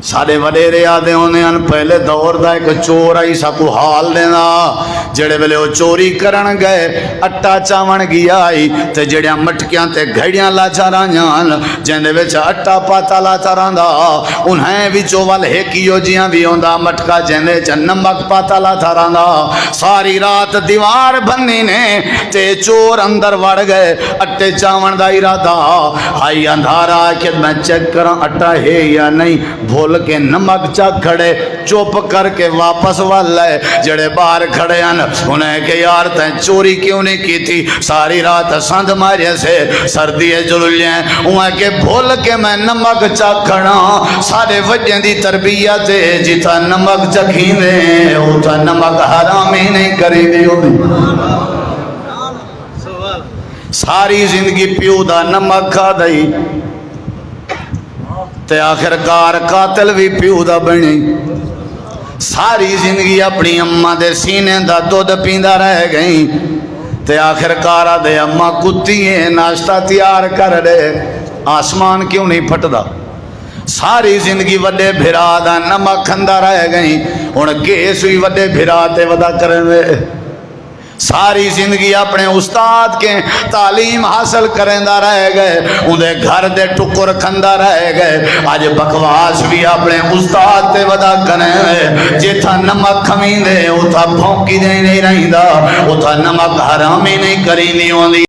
साढ़े वडेरे आदे होने पहले दौर का एक चोर आई साकू हाल देना जेड़े वेले वो चोरी करन गए अट्टा चावन गया आई ते जड़िया मटकियां ते घड़ियां लाचा रहियां जिंदे विच अट्टा पाता लाचा रहा उन्हें विचों वल हेकियो जियां भी आंदा मटका जिंदे च नमक पाता लाचा रहा सारी रात दीवार बन्नी ने ते चोर अंदर वड़ गए अट्टे चावन का इरादा हाई अंधारा कि मैं चेक करा अट्टा है या नहीं भूल के नमक चा खड़े चुप करके वापस वाल है जड़े बाहर खड़े हैं उन्हें के यार तैं चोरी क्यों नहीं की थी सारी रात संध मारे से सर्दी जुलिया उन्हें के भूल के मैं नमक चा खड़ा सारे वजन की तरबियत जिथा नमक चखींदे उथा नमक हराम ही नहीं करेंगे सारी जिंदगी प्यो दा नमक खा दई ते आखिरकार कातिल भी प्यो दा बनी सारी जिंदगी अपनी अम्मा दे सीने दा दुध पींदा रह गई ते आखिरकार आदे अम्मा कुत्ती नाश्ता तैयार कर दे आसमान क्यों नहीं फटदा सारी जिंदगी वड्डे भिरा दा नमक खंदा रह गई हुण केस भी वड्डे भिरा ते वदा करवे सारी जिंदगी अपने उस्ताद के तालीम हासिल करेंदा रह गए उन्हें घर दे टुकुर खंदा रह गए अज बकवास भी अपने उस्ताद ते वदा करे जिथा नमक खमींदे उथा भौंकी नहीं रहिंदा उथा नमक हराम ही नहीं करींदी होंदी।